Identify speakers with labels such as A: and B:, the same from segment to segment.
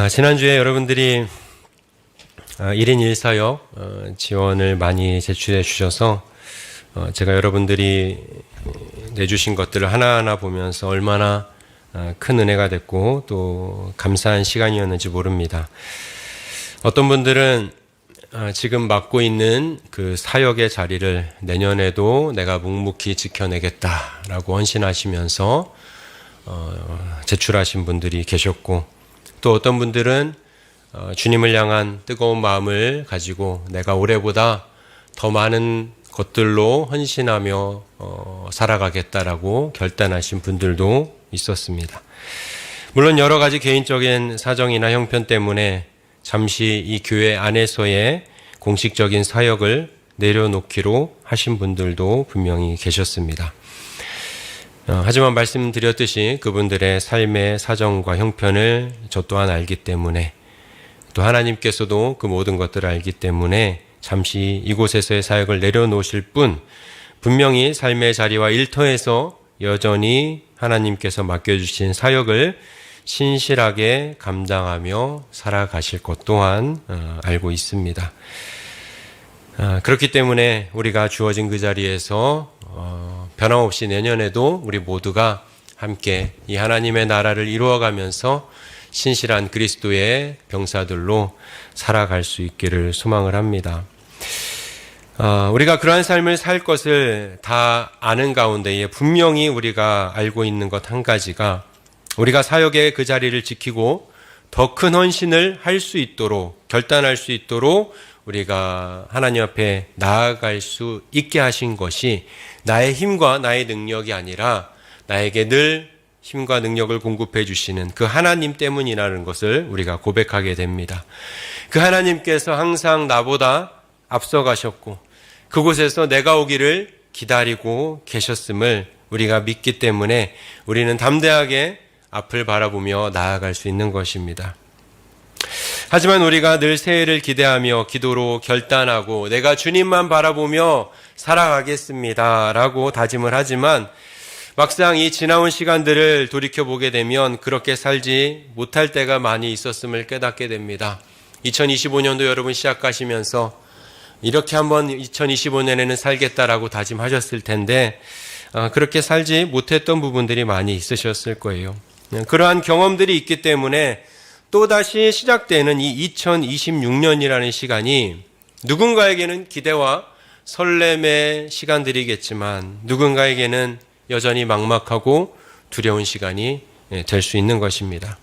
A: 지난주에 여러분들이 1인 1사역 지원을 많이 제출해 주셔서 제가 여러분들이 내주신 것들을 하나하나 보면서 얼마나 큰 은혜가 됐고 또 감사한 시간이었는지 모릅니다. 어떤 분들은 지금 맡고 있는 그 사역의 자리를 내년에도 내가 묵묵히 지켜내겠다라고 헌신하시면서 제출하신 분들이 계셨고, 또 어떤 분들은 주님을 향한 뜨거운 마음을 가지고 내가 올해보다 더 많은 것들로 헌신하며 살아가겠다라고 결단하신 분들도 있었습니다. 물론 여러 가지 개인적인 사정이나 형편 때문에 잠시 이 교회 안에서의 공식적인 사역을 내려놓기로 하신 분들도 분명히 계셨습니다. 하지만 말씀드렸듯이 그분들의 삶의 사정과 형편을 저 또한 알기 때문에, 또 하나님께서도 그 모든 것들을 알기 때문에 잠시 이곳에서의 사역을 내려놓으실 뿐, 분명히 삶의 자리와 일터에서 여전히 하나님께서 맡겨주신 사역을 신실하게 감당하며 살아가실 것 또한 알고 있습니다. 그렇기 때문에 우리가 주어진 그 자리에서 변함없이 내년에도 우리 모두가 함께 이 하나님의 나라를 이루어가면서 신실한 그리스도의 병사들로 살아갈 수 있기를 소망을 합니다. 우리가 그러한 삶을 살 것을 다 아는 가운데에 분명히 우리가 알고 있는 것 한 가지가, 우리가 사역의 그 자리를 지키고 더 큰 헌신을 할 수 있도록, 결단할 수 있도록 우리가 하나님 앞에 나아갈 수 있게 하신 것이 나의 힘과 나의 능력이 아니라 나에게 늘 힘과 능력을 공급해 주시는 그 하나님 때문이라는 것을 우리가 고백하게 됩니다. 그 하나님께서 항상 나보다 앞서가셨고 그곳에서 내가 오기를 기다리고 계셨음을 우리가 믿기 때문에 우리는 담대하게 앞을 바라보며 나아갈 수 있는 것입니다. 하지만 우리가 늘 새해를 기대하며 기도로 결단하고 내가 주님만 바라보며 살아가겠습니다 라고 다짐을 하지만 막상 이 지나온 시간들을 돌이켜보게 되면 그렇게 살지 못할 때가 많이 있었음을 깨닫게 됩니다. 2025년도 여러분 시작하시면서 이렇게 한번 2025년에는 살겠다라고 다짐하셨을 텐데 그렇게 살지 못했던 부분들이 많이 있으셨을 거예요. 그러한 경험들이 있기 때문에 또다시 시작되는 이 2026년이라는 시간이 누군가에게는 기대와 설렘의 시간들이겠지만 누군가에게는 여전히 막막하고 두려운 시간이 될 수 있는 것입니다.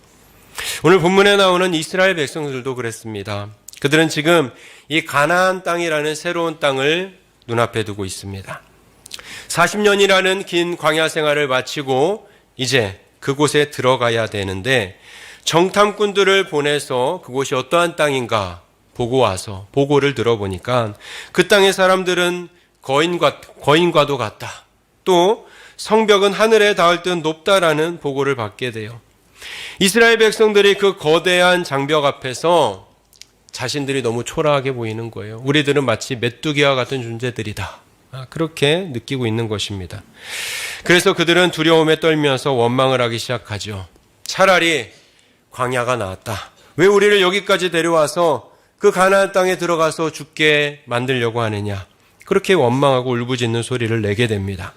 A: 오늘 본문에 나오는 이스라엘 백성들도 그랬습니다. 그들은 지금 이 가나안 땅이라는 새로운 땅을 눈앞에 두고 있습니다. 40년이라는 긴 광야 생활을 마치고 이제 그곳에 들어가야 되는데 정탐꾼들을 보내서 그곳이 어떠한 땅인가 보고 와서 보고를 들어보니까 그 땅의 사람들은 거인과도 같다. 또 성벽은 하늘에 닿을 듯 높다라는 보고를 받게 돼요. 이스라엘 백성들이 그 거대한 장벽 앞에서 자신들이 너무 초라하게 보이는 거예요. 우리들은 마치 메뚜기와 같은 존재들이다. 그렇게 느끼고 있는 것입니다. 그래서 그들은 두려움에 떨면서 원망을 하기 시작하죠. 차라리 광야가 나았다. 왜 우리를 여기까지 데려와서 그 가나안 땅에 들어가서 죽게 만들려고 하느냐. 그렇게 원망하고 울부짖는 소리를 내게 됩니다.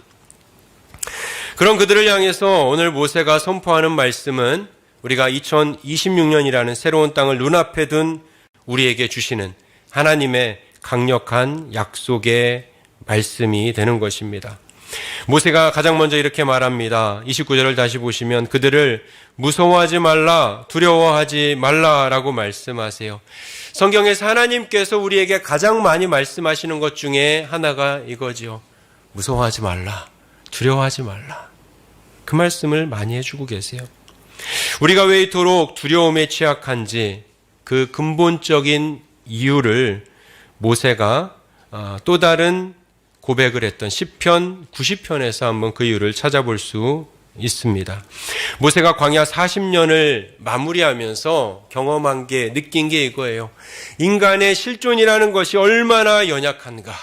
A: 그런 그들을 향해서 오늘 모세가 선포하는 말씀은 우리가 2026년이라는 새로운 땅을 눈앞에 둔 우리에게 주시는 하나님의 강력한 약속의 말씀이 되는 것입니다. 모세가 가장 먼저 이렇게 말합니다. 29절을 다시 보시면 그들을 무서워하지 말라, 두려워하지 말라라고 말씀하세요. 성경에서 하나님께서 우리에게 가장 많이 말씀하시는 것 중에 하나가 이거지요. 무서워하지 말라, 두려워하지 말라. 그 말씀을 많이 해주고 계세요. 우리가 왜 이토록 두려움에 취약한지 그 근본적인 이유를 모세가 또 다른 고백을 했던 시편 90편에서 한번 그 이유를 찾아볼 수 있습니다. 모세가 광야 40년을 마무리하면서 경험한 게, 느낀 게 이거예요. 인간의 실존이라는 것이 얼마나 연약한가.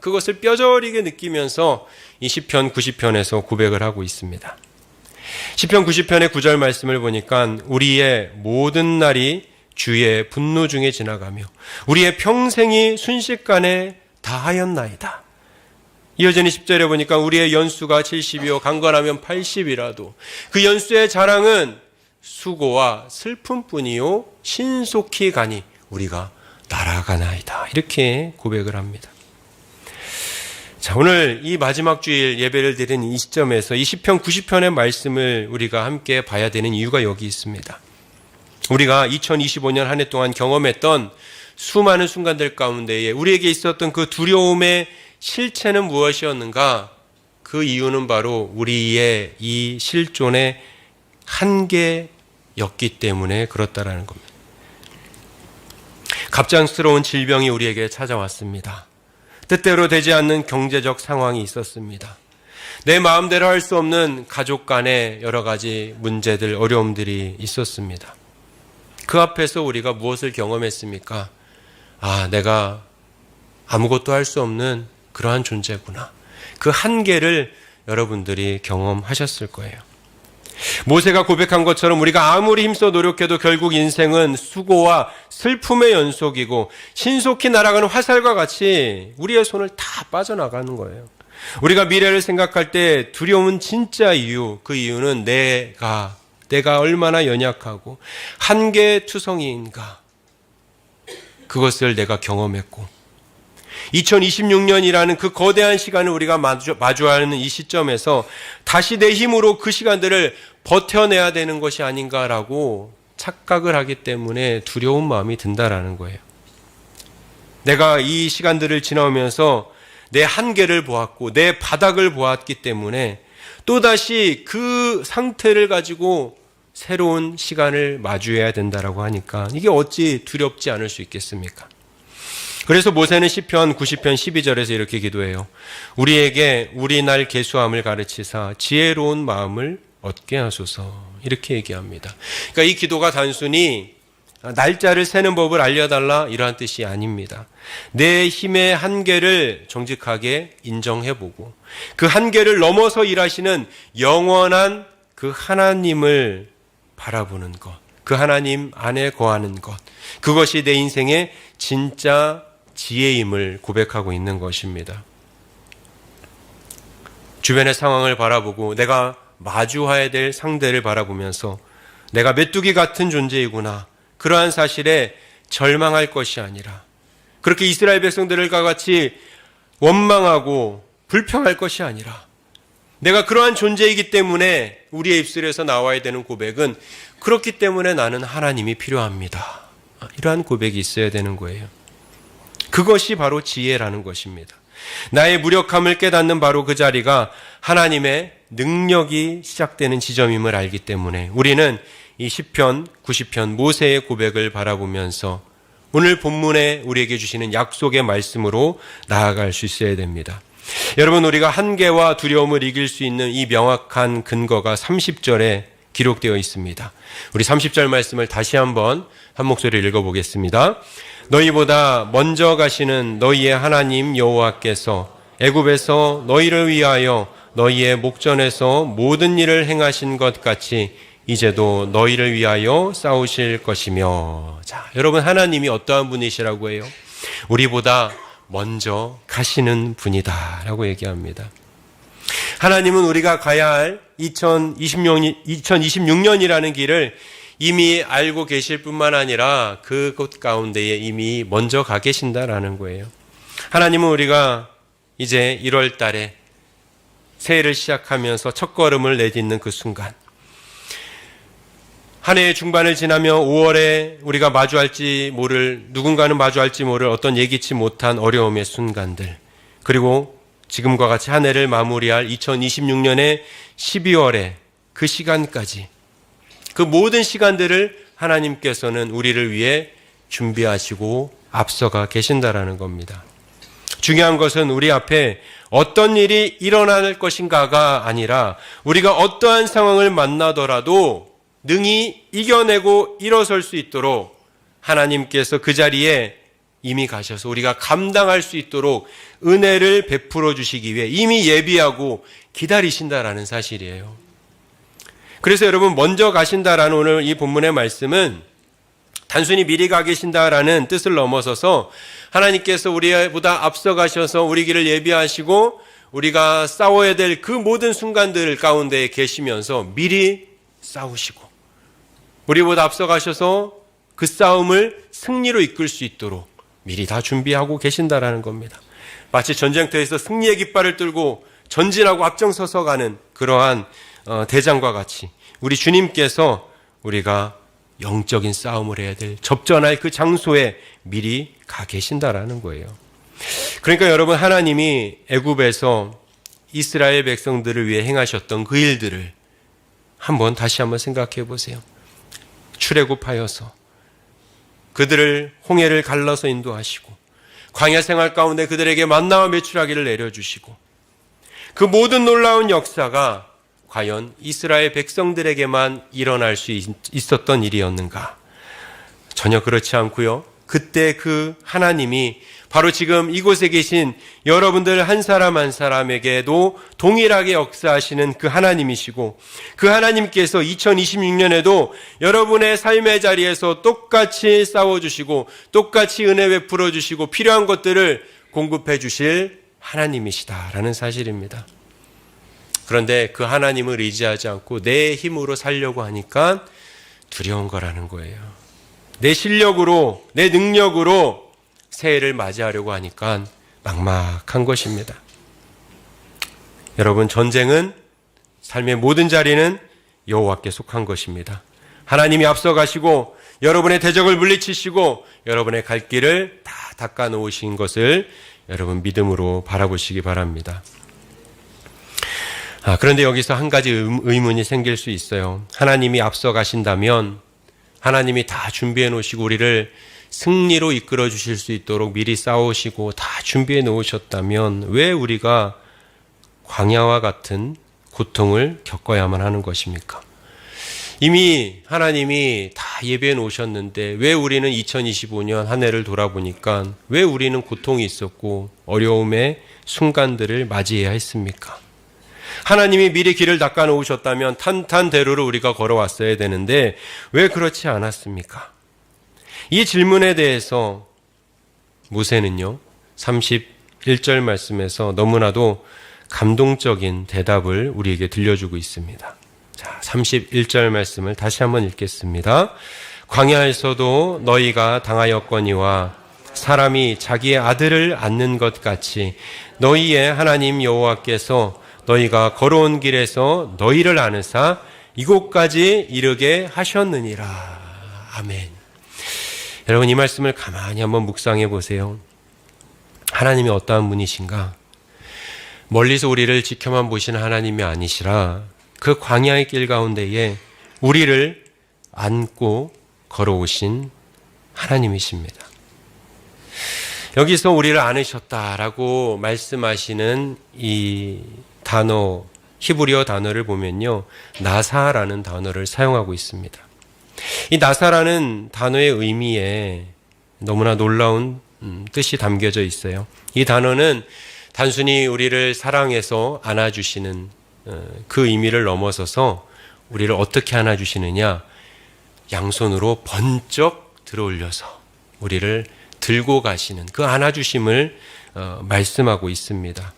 A: 그것을 뼈저리게 느끼면서 이 시편 90편에서 고백을 하고 있습니다. 시편 90편의 9절 말씀을 보니까 우리의 모든 날이 주의 분노 중에 지나가며 우리의 평생이 순식간에 다하였나이다. 이어지는 10절에 보니까 우리의 연수가 70이요 강건하면 80이라도 그 연수의 자랑은 수고와 슬픔뿐이요 신속히 가니 우리가 날아가나이다. 이렇게 고백을 합니다. 자, 오늘 이 마지막 주일 예배를 드린 이 시점에서 이 시편 90편의 말씀을 우리가 함께 봐야 되는 이유가 여기 있습니다. 우리가 2025년 한 해 동안 경험했던 수많은 순간들 가운데에 우리에게 있었던 그 두려움의 실체는 무엇이었는가? 그 이유는 바로 우리의 이 실존의 한계였기 때문에 그렇다라는 겁니다. 갑작스러운 질병이 우리에게 찾아왔습니다. 뜻대로 되지 않는 경제적 상황이 있었습니다. 내 마음대로 할 수 없는 가족 간의 여러 가지 문제들, 어려움들이 있었습니다. 그 앞에서 우리가 무엇을 경험했습니까? 아, 내가 아무것도 할 수 없는 그러한 존재구나. 그 한계를 여러분들이 경험하셨을 거예요. 모세가 고백한 것처럼 우리가 아무리 힘써 노력해도 결국 인생은 수고와 슬픔의 연속이고 신속히 날아가는 화살과 같이 우리의 손을 다 빠져나가는 거예요. 우리가 미래를 생각할 때 두려운 진짜 이유, 그 이유는 내가 얼마나 연약하고 한계투성이인가, 그것을 내가 경험했고 2026년이라는 그 거대한 시간을 우리가 마주하는 이 시점에서 다시 내 힘으로 그 시간들을 버텨내야 되는 것이 아닌가라고 착각을 하기 때문에 두려운 마음이 든다라는 거예요. 내가 이 시간들을 지나오면서 내 한계를 보았고 내 바닥을 보았기 때문에 또다시 그 상태를 가지고 새로운 시간을 마주해야 된다라고 하니까 이게 어찌 두렵지 않을 수 있겠습니까? 그래서 모세는 시편 90편 12절에서 이렇게 기도해요. 우리에게 우리 날 계수함을 가르치사 지혜로운 마음을 얻게 하소서. 이렇게 얘기합니다. 그러니까 이 기도가 단순히 날짜를 세는 법을 알려달라 이러한 뜻이 아닙니다. 내 힘의 한계를 정직하게 인정해보고 그 한계를 넘어서 일하시는 영원한 그 하나님을 바라보는 것, 그 하나님 안에 거하는 것, 그것이 내 인생의 진짜 지혜임을 고백하고 있는 것입니다. 주변의 상황을 바라보고 내가 마주해야 될 상대를 바라보면서 내가 메뚜기 같은 존재이구나, 그러한 사실에 절망할 것이 아니라 그렇게 이스라엘 백성들과 같이 원망하고 불평할 것이 아니라 내가 그러한 존재이기 때문에 우리의 입술에서 나와야 되는 고백은 그렇기 때문에 나는 하나님이 필요합니다. 이러한 고백이 있어야 되는 거예요. 그것이 바로 지혜라는 것입니다. 나의 무력함을 깨닫는 바로 그 자리가 하나님의 능력이 시작되는 지점임을 알기 때문에 우리는 이 시편 90편 모세의 고백을 바라보면서 오늘 본문에 우리에게 주시는 약속의 말씀으로 나아갈 수 있어야 됩니다. 여러분, 우리가 한계와 두려움을 이길 수 있는 이 명확한 근거가 30절에 기록되어 있습니다. 우리 30절 말씀을 다시 한번 한 목소리로 읽어보겠습니다. 너희보다 먼저 가시는 너희의 하나님 여호와께서 애굽에서 너희를 위하여 너희의 목전에서 모든 일을 행하신 것 같이 이제도 너희를 위하여 싸우실 것이며. 자, 여러분, 하나님이 어떠한 분이시라고 해요? 우리보다 먼저 가시는 분이다 라고 얘기합니다. 하나님은 우리가 가야 할 2026년이라는 길을 이미 알고 계실 뿐만 아니라 그곳 가운데에 이미 먼저 가 계신다라는 거예요. 하나님은 우리가 이제 1월 달에 새해를 시작하면서 첫걸음을 내딛는 그 순간, 한 해의 중반을 지나며 5월에 우리가 누군가는 마주할지 모를 어떤 예기치 못한 어려움의 순간들, 그리고 지금과 같이 한 해를 마무리할 2026년의 12월에 그 시간까지, 그 모든 시간들을 하나님께서는 우리를 위해 준비하시고 앞서가 계신다라는 겁니다. 중요한 것은 우리 앞에 어떤 일이 일어날 것인가가 아니라 우리가 어떠한 상황을 만나더라도 능히 이겨내고 일어설 수 있도록 하나님께서 그 자리에 이미 가셔서 우리가 감당할 수 있도록 은혜를 베풀어 주시기 위해 이미 예비하고 기다리신다라는 사실이에요. 그래서 여러분, 먼저 가신다라는 오늘 이 본문의 말씀은 단순히 미리 가 계신다라는 뜻을 넘어서서 하나님께서 우리보다 앞서 가셔서 우리 길을 예비하시고 우리가 싸워야 될 그 모든 순간들 가운데 계시면서 미리 싸우시고 우리보다 앞서 가셔서 그 싸움을 승리로 이끌 수 있도록 미리 다 준비하고 계신다라는 겁니다. 마치 전쟁터에서 승리의 깃발을 들고 전진하고 앞장서서 가는 그러한 대장과 같이 우리 주님께서 우리가 영적인 싸움을 해야 될 접전할 그 장소에 미리 가 계신다라는 거예요. 그러니까 여러분, 하나님이 애굽에서 이스라엘 백성들을 위해 행하셨던 그 일들을 다시 한번 생각해 보세요. 출애굽하여서 그들을 홍해를 갈라서 인도하시고 광야 생활 가운데 그들에게 만나와 메추라기를 내려주시고 그 모든 놀라운 역사가 과연 이스라엘 백성들에게만 일어날 수 있었던 일이었는가? 전혀 그렇지 않고요. 그때 그 하나님이 바로 지금 이곳에 계신 여러분들 한 사람 한 사람에게도 동일하게 역사하시는 그 하나님이시고 그 하나님께서 2026년에도 여러분의 삶의 자리에서 똑같이 싸워주시고 똑같이 은혜 베풀어 주시고 필요한 것들을 공급해 주실 하나님이시다라는 사실입니다. 그런데 그 하나님을 의지하지 않고 내 힘으로 살려고 하니까 두려운 거라는 거예요. 내 실력으로, 내 능력으로 새해를 맞이하려고 하니까 막막한 것입니다. 여러분, 전쟁은 삶의 모든 자리는 여호와께 속한 것입니다. 하나님이 앞서 가시고 여러분의 대적을 물리치시고 여러분의 갈 길을 다 닦아 놓으신 것을 여러분 믿음으로 바라보시기 바랍니다. 그런데 여기서 한 가지 의문이 생길 수 있어요. 하나님이 앞서 가신다면 하나님이 다 준비해 놓으시고 우리를 승리로 이끌어 주실 수 있도록 미리 싸우시고 다 준비해 놓으셨다면 왜 우리가 광야와 같은 고통을 겪어야만 하는 것입니까? 이미 하나님이 다 예배해 놓으셨는데 왜 우리는 2025년 한 해를 돌아보니까 왜 우리는 고통이 있었고 어려움의 순간들을 맞이해야 했습니까? 하나님이 미리 길을 닦아 놓으셨다면 탄탄대로를 우리가 걸어왔어야 되는데 왜 그렇지 않았습니까? 이 질문에 대해서 모세는요 31절 말씀에서 너무나도 감동적인 대답을 우리에게 들려주고 있습니다. 자, 31절 말씀을 다시 한번 읽겠습니다. 광야에서도 너희가 당하였거니와 사람이 자기의 아들을 안는 것 같이 너희의 하나님 여호와께서 너희가 걸어온 길에서 너희를 안으사 이곳까지 이르게 하셨느니라. 아멘. 여러분, 이 말씀을 가만히 한번 묵상해 보세요. 하나님이 어떠한 분이신가? 멀리서 우리를 지켜만 보시는 하나님이 아니시라 그 광야의 길 가운데에 우리를 안고 걸어오신 하나님이십니다. 여기서 우리를 안으셨다라고 말씀하시는 이 단어, 히브리어 단어를 보면요, 나사라는 단어를 사용하고 있습니다. 이 나사라는 단어의 의미에 너무나 놀라운 뜻이 담겨져 있어요. 이 단어는 단순히 우리를 사랑해서 안아주시는 그 의미를 넘어서서 우리를 어떻게 안아주시느냐, 양손으로 번쩍 들어올려서 우리를 들고 가시는 그 안아주심을 말씀하고 있습니다.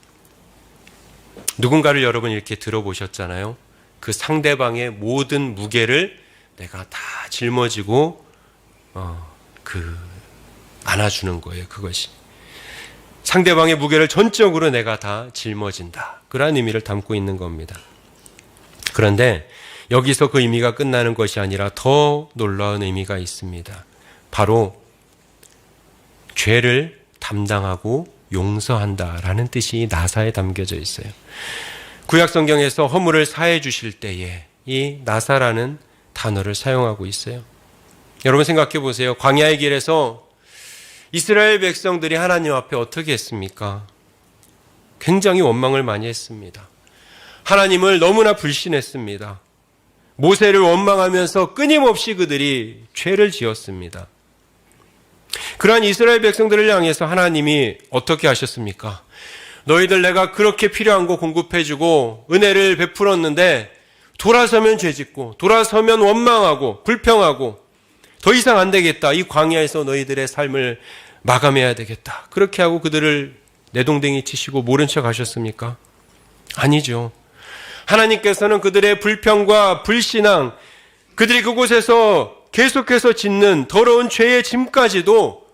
A: 누군가를 여러분 이렇게 들어보셨잖아요. 그 상대방의 모든 무게를 내가 다 짊어지고 안아주는 거예요. 그것이 상대방의 무게를 전적으로 내가 다 짊어진다, 그런 의미를 담고 있는 겁니다. 그런데 여기서 그 의미가 끝나는 것이 아니라 더 놀라운 의미가 있습니다. 바로 죄를 담당하고 용서한다라는 뜻이 나사에 담겨져 있어요. 구약 성경에서 허물을 사해 주실 때에 이 나사라는 단어를 사용하고 있어요. 여러분 생각해 보세요. 광야의 길에서 이스라엘 백성들이 하나님 앞에 어떻게 했습니까? 굉장히 원망을 많이 했습니다. 하나님을 너무나 불신했습니다. 모세를 원망하면서 끊임없이 그들이 죄를 지었습니다. 그러한 이스라엘 백성들을 향해서 하나님이 어떻게 하셨습니까? 너희들 내가 그렇게 필요한 거 공급해주고 은혜를 베풀었는데 돌아서면 죄짓고 돌아서면 원망하고 불평하고 더 이상 안 되겠다. 이 광야에서 너희들의 삶을 마감해야 되겠다. 그렇게 하고 그들을 내동댕이 치시고 모른 척 하셨습니까? 아니죠. 하나님께서는 그들의 불평과 불신앙, 그들이 그곳에서 계속해서 짓는 더러운 죄의 짐까지도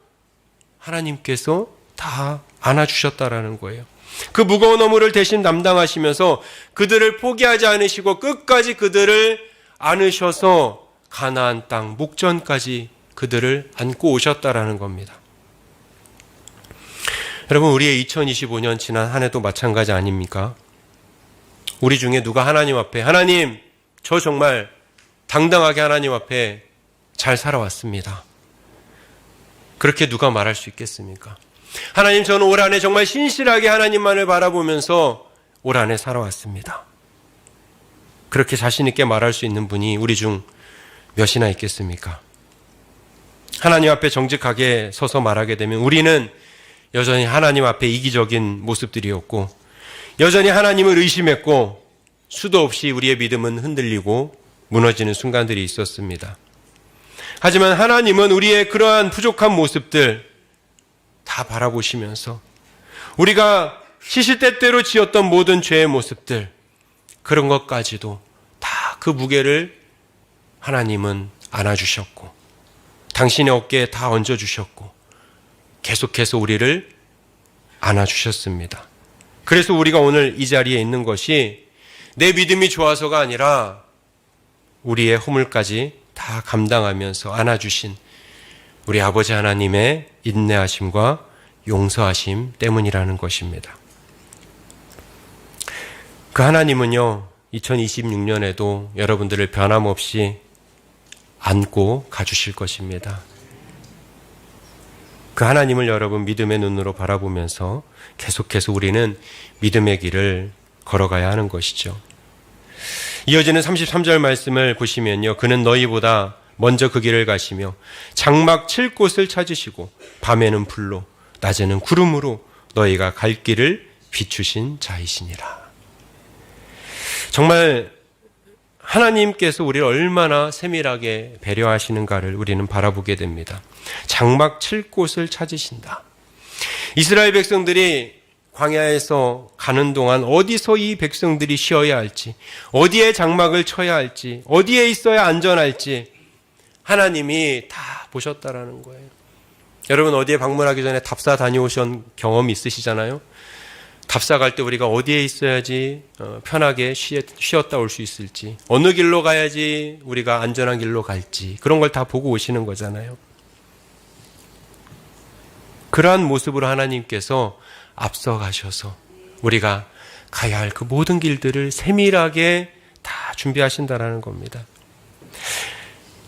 A: 하나님께서 다 안아주셨다라는 거예요. 그 무거운 업무를 대신 담당하시면서 그들을 포기하지 않으시고 끝까지 그들을 안으셔서 가나안 땅 목전까지 그들을 안고 오셨다라는 겁니다. 여러분, 우리의 2025년 지난 한 해도 마찬가지 아닙니까? 우리 중에 누가 하나님 앞에, 하나님, 저 정말 당당하게 하나님 앞에 잘 살아왔습니다. 그렇게 누가 말할 수 있겠습니까? 하나님, 저는 올 한 해 정말 신실하게 하나님만을 바라보면서 올 한 해 살아왔습니다. 그렇게 자신 있게 말할 수 있는 분이 우리 중 몇이나 있겠습니까? 하나님 앞에 정직하게 서서 말하게 되면 우리는 여전히 하나님 앞에 이기적인 모습들이었고, 여전히 하나님을 의심했고, 수도 없이 우리의 믿음은 흔들리고 무너지는 순간들이 있었습니다. 하지만 하나님은 우리의 그러한 부족한 모습들 다 바라보시면서 우리가 시시때때로 지었던 모든 죄의 모습들, 그런 것까지도 다 그 무게를 하나님은 안아주셨고 당신의 어깨에 다 얹어주셨고 계속해서 우리를 안아주셨습니다. 그래서 우리가 오늘 이 자리에 있는 것이 내 믿음이 좋아서가 아니라 우리의 허물까지 다 감당하면서 안아주신 우리 아버지 하나님의 인내하심과 용서하심 때문이라는 것입니다. 그 하나님은요, 2026년에도 여러분들을 변함없이 안고 가주실 것입니다. 그 하나님을 여러분 믿음의 눈으로 바라보면서 계속해서 우리는 믿음의 길을 걸어가야 하는 것이죠. 이어지는 33절 말씀을 보시면요, 그는 너희보다 먼저 그 길을 가시며 장막 칠 곳을 찾으시고 밤에는 불로 낮에는 구름으로 너희가 갈 길을 비추신 자이시니라. 정말 하나님께서 우리를 얼마나 세밀하게 배려하시는가를 우리는 바라보게 됩니다. 장막 칠 곳을 찾으신다. 이스라엘 백성들이 광야에서 가는 동안 어디서 이 백성들이 쉬어야 할지, 어디에 장막을 쳐야 할지, 어디에 있어야 안전할지 하나님이 다 보셨다라는 거예요. 여러분, 어디에 방문하기 전에 답사 다녀오신 경험이 있으시잖아요. 답사 갈 때 우리가 어디에 있어야지 편하게 쉬었다 올 수 있을지, 어느 길로 가야지 우리가 안전한 길로 갈지, 그런 걸 다 보고 오시는 거잖아요. 그러한 모습으로 하나님께서 앞서가셔서 우리가 가야 할 그 모든 길들을 세밀하게 다 준비하신다라는 겁니다.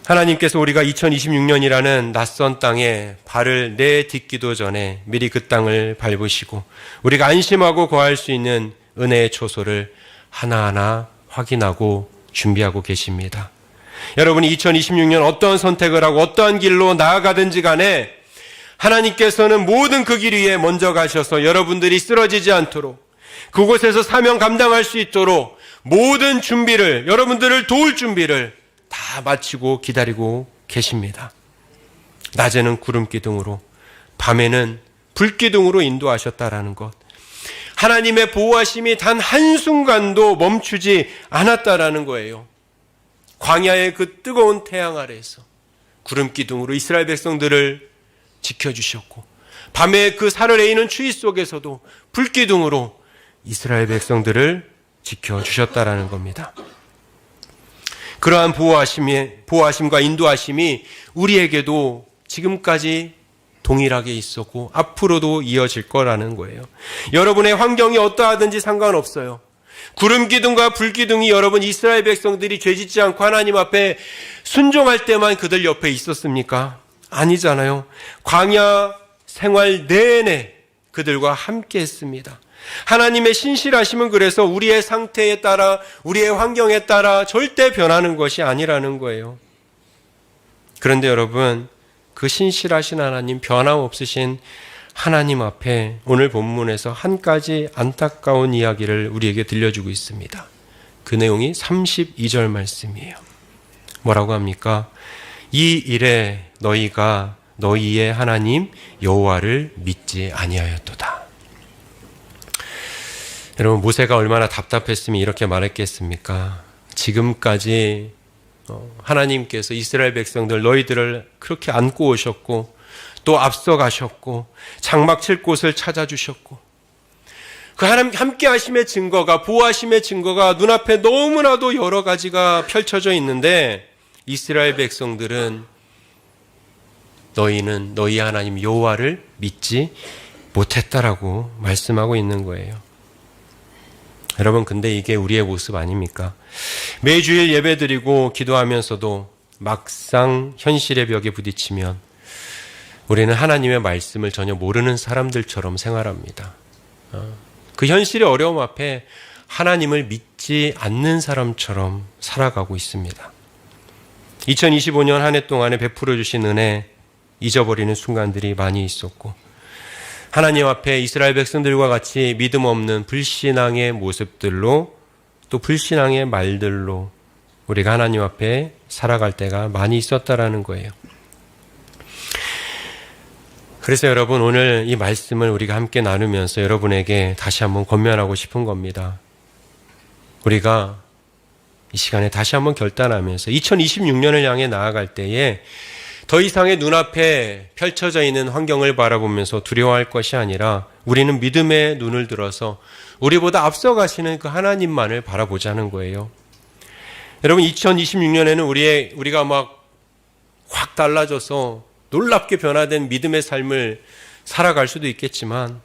A: 하나님께서 우리가 2026년이라는 낯선 땅에 발을 내딛기도 전에 미리 그 땅을 밟으시고 우리가 안심하고 거할 수 있는 은혜의 초소를 하나하나 확인하고 준비하고 계십니다. 여러분이 2026년 어떠한 선택을 하고 어떠한 길로 나아가든지 간에 하나님께서는 모든 그 길 위에 먼저 가셔서 여러분들이 쓰러지지 않도록, 그곳에서 사명 감당할 수 있도록 모든 준비를, 여러분들을 도울 준비를 다 마치고 기다리고 계십니다. 낮에는 구름 기둥으로, 밤에는 불 기둥으로 인도하셨다라는 것, 하나님의 보호하심이 단 한순간도 멈추지 않았다라는 거예요. 광야의 그 뜨거운 태양 아래에서 구름 기둥으로 이스라엘 백성들을 지켜주셨고, 밤에 그 살을 에이는 추위 속에서도 불 기둥으로 이스라엘 백성들을 지켜주셨다라는 겁니다. 그러한 보호하심과 인도하심이 우리에게도 지금까지 동일하게 있었고 앞으로도 이어질 거라는 거예요. 여러분의 환경이 어떠하든지 상관없어요. 구름 기둥과 불 기둥이 여러분 이스라엘 백성들이 죄짓지 않고 하나님 앞에 순종할 때만 그들 옆에 있었습니까? 아니잖아요. 광야 생활 내내 그들과 함께 했습니다. 하나님의 신실하심은 그래서 우리의 상태에 따라, 우리의 환경에 따라 절대 변하는 것이 아니라는 거예요. 그런데 여러분, 그 신실하신 하나님, 변함없으신 하나님 앞에 오늘 본문에서 한 가지 안타까운 이야기를 우리에게 들려주고 있습니다. 그 내용이 32절 말씀이에요. 뭐라고 합니까? 이 일에 너희가 너희의 하나님 여호와를 믿지 아니하였도다. 여러분, 모세가 얼마나 답답했으면 이렇게 말했겠습니까? 지금까지 하나님께서 이스라엘 백성들 너희들을 그렇게 안고 오셨고 또 앞서가셨고 장막 칠 곳을 찾아주셨고 그 하나님 함께 하심의 증거가, 보호하심의 증거가 눈앞에 너무나도 여러 가지가 펼쳐져 있는데 이스라엘 백성들은 너희는 너희 하나님 여호와를 믿지 못했다라고 말씀하고 있는 거예요. 여러분, 근데 이게 우리의 모습 아닙니까? 매주일 예배드리고 기도하면서도 막상 현실의 벽에 부딪히면 우리는 하나님의 말씀을 전혀 모르는 사람들처럼 생활합니다. 그 현실의 어려움 앞에 하나님을 믿지 않는 사람처럼 살아가고 있습니다. 2025년 한 해 동안에 베풀어 주신 은혜 잊어버리는 순간들이 많이 있었고 하나님 앞에 이스라엘 백성들과 같이 믿음 없는 불신앙의 모습들로 또 불신앙의 말들로 우리가 하나님 앞에 살아갈 때가 많이 있었다라는 거예요. 그래서 여러분, 오늘 이 말씀을 우리가 함께 나누면서 여러분에게 다시 한번 권면하고 싶은 겁니다. 우리가 이 시간에 다시 한번 결단하면서 2026년을 향해 나아갈 때에 더 이상의 눈앞에 펼쳐져 있는 환경을 바라보면서 두려워할 것이 아니라 우리는 믿음의 눈을 들어서 우리보다 앞서가시는 그 하나님만을 바라보자는 거예요. 여러분, 2026년에는 우리가 막 확 달라져서 놀랍게 변화된 믿음의 삶을 살아갈 수도 있겠지만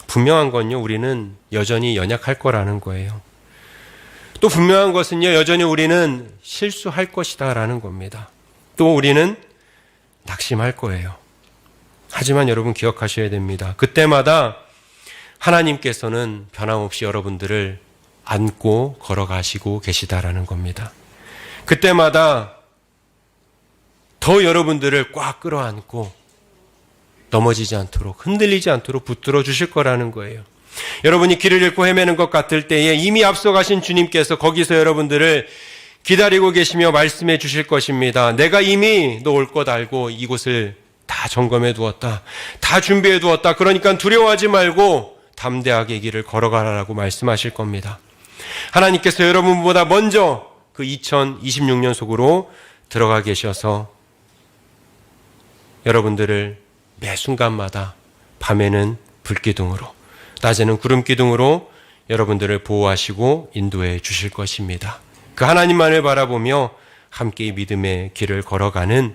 A: 분명한 건요, 우리는 여전히 연약할 거라는 거예요. 또 분명한 것은요, 여전히 우리는 실수할 것이다 라는 겁니다. 또 우리는 낙심할 거예요. 하지만 여러분 기억하셔야 됩니다. 그때마다 하나님께서는 변함없이 여러분들을 안고 걸어가시고 계시다라는 겁니다. 그때마다 더 여러분들을 꽉 끌어안고 넘어지지 않도록, 흔들리지 않도록 붙들어 주실 거라는 거예요. 여러분이 길을 잃고 헤매는 것 같을 때에 이미 앞서가신 주님께서 거기서 여러분들을 기다리고 계시며 말씀해 주실 것입니다. 내가 이미 너 올 것 알고 이곳을 다 점검해 두었다. 다 준비해 두었다. 그러니까 두려워하지 말고 담대하게 길을 걸어가라라고 말씀하실 겁니다. 하나님께서 여러분보다 먼저 그 2026년 속으로 들어가 계셔서 여러분들을 매 순간마다 밤에는 불기둥으로, 낮에는 구름기둥으로 여러분들을 보호하시고 인도해 주실 것입니다. 그 하나님만을 바라보며 함께 믿음의 길을 걸어가는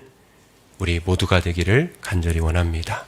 A: 우리 모두가 되기를 간절히 원합니다.